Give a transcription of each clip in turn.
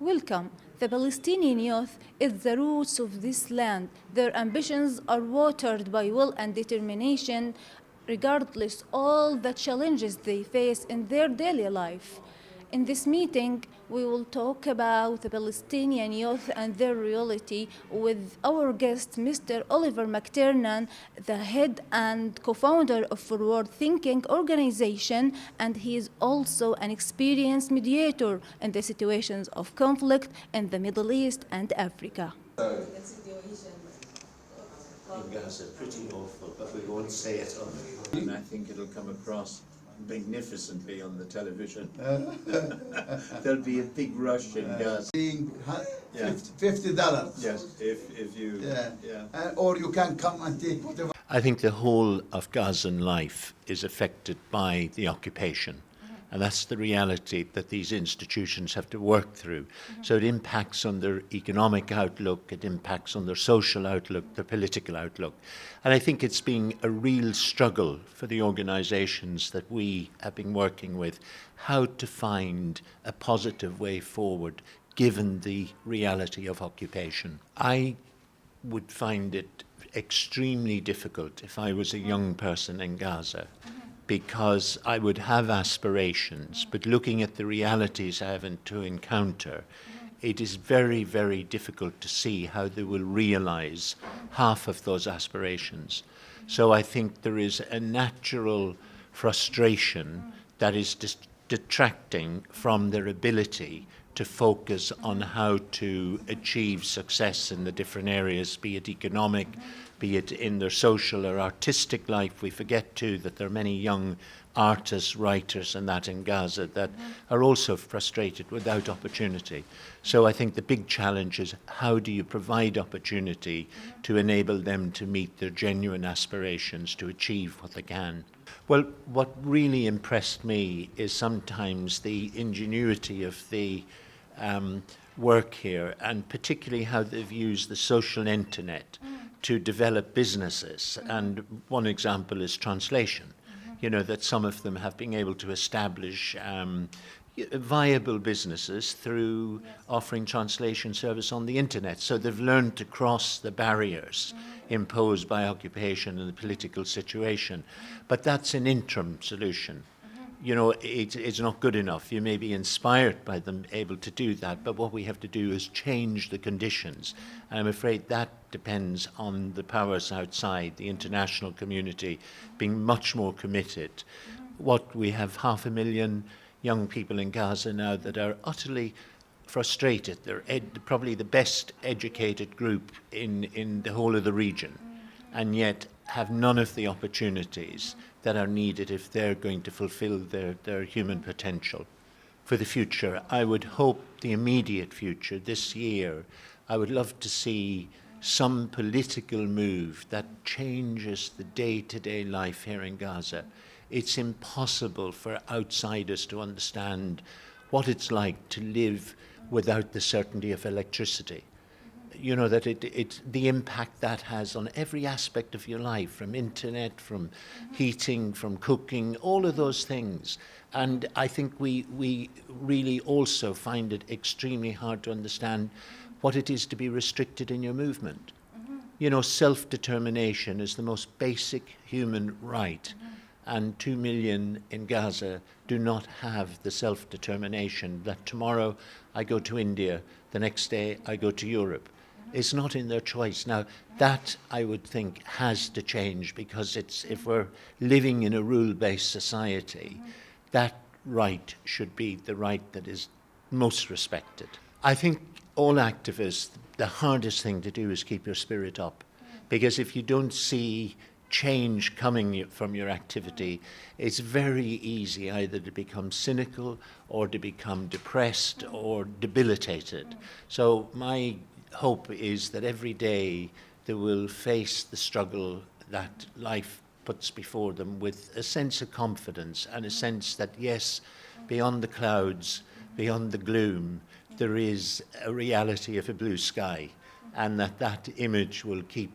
Welcome. The Palestinian youth is the roots of this land. Their ambitions are watered by will and determination, regardless all the challenges they face in their daily life. In this meeting, we will talk about the Palestinian youth and their reality with our guest, Mr. Mc Ternan, the head and co-founder of Forward Thinking organization, and he is also an experienced mediator in the situations of conflict in the Middle East and Africa. In Gaza, pretty awful, but we won't say it on. And I think it'll come across magnificently on the television. There'll be a big rush in Gaza. Being Yeah. $50. Yes, if you. Yeah. Or you can come and take whatever. I think the whole of Gazan life is affected by the occupation. And that's the reality that these institutions have to work through. So it impacts on their economic outlook, it impacts on their social outlook, their political outlook. And I think it's been a real struggle for the organizations that we have been working with, how to find a positive way forward given the reality of occupation. I would find it extremely difficult if I was a young person in Gaza, because I would have aspirations, but looking at the realities I have to encounter, it is very, very difficult to see how they will realize half of those aspirations. So I think there is a natural frustration that is detracting from their ability to focus on how to achieve success in the different areas, be it economic, be it in their social or artistic life. We forget too that there are many young artists, writers and that in Gaza that are also frustrated without opportunity. So I think the big challenge is how do you provide opportunity to enable them to meet their genuine aspirations, to achieve what they can. Well, what really impressed me is sometimes the ingenuity of the work here, and particularly how they've used the social internet to develop businesses. And one example is translation. You know, that some of them have been able to establish viable businesses through offering translation service on the internet. So they've learned to cross the barriers imposed by occupation and the political situation. But that's an interim solution. You know, it's not good enough. You may be inspired by them able to do that, but what we have to do is change the conditions. And I'm afraid that depends on the powers outside, the international community being much more committed. What we have 500,000 young people in Gaza now that are utterly frustrated. They're probably the best educated group in the whole of the region, and yet have none of the opportunities that are needed if they're going to fulfill their human potential. For the future, I would hope the immediate future, this year, I would love to see some political move that changes the day-to-day life here in Gaza. It's impossible for outsiders to understand what it's like to live without the certainty of electricity. You know, that it's the impact that has on every aspect of your life, from internet, from heating, from cooking, all of those things. And I think we really also find it extremely hard to understand what it is to be restricted in your movement. You know, self-determination is the most basic human right. And 2 million in Gaza do not have the self-determination that tomorrow I go to India, the next day I go to Europe. It's not in their choice. Now, that, I would think, has to change, because if we're living in a rule-based society, that right should be the right that is most respected. I think all activists, the hardest thing to do is keep your spirit up, because if you don't see change coming from your activity, it's very easy either to become cynical or to become depressed or debilitated. So my hope is that every day they will face the struggle that life puts before them with a sense of confidence and a sense that, yes, beyond the clouds, beyond the gloom, there is a reality of a blue sky, and that image will keep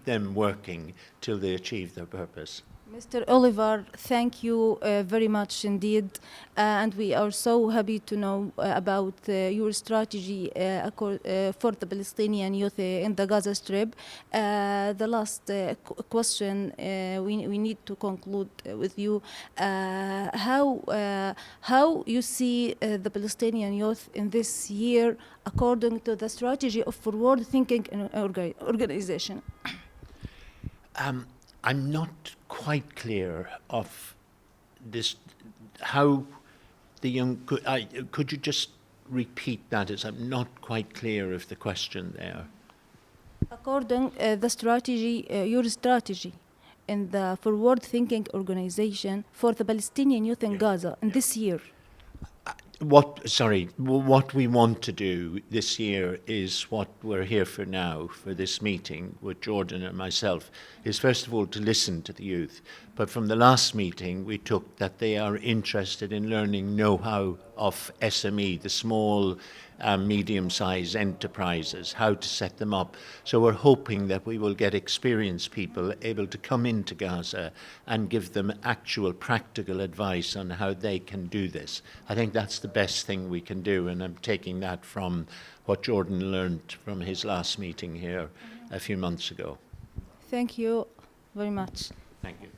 them working till they achieve their purpose. Mr. Oliver, thank you very much indeed. And we are so happy to know about your strategy for the Palestinian youth in the Gaza Strip. The last question we need to conclude with you. How you see the Palestinian youth in this year according to the strategy of forward-thinking organization? I'm not quite clear of this, how the young, could you just repeat that, as I'm not quite clear of the question there. According the strategy, your strategy in the forward-thinking organization for the Palestinian youth in Gaza in this year. What we want to do this year is what we're here for now, for this meeting with Jordan and myself, is first of all to listen to the youth. But from the last meeting, we took that they are interested in learning know-how of SME, the small medium-sized enterprises, how to set them up. So we're hoping that we will get experienced people able to come into Gaza and give them actual practical advice on how they can do this. I think that's the best thing we can do, and I'm taking that from what Jordan learned from his last meeting here a few months ago. Thank you very much. Thank you.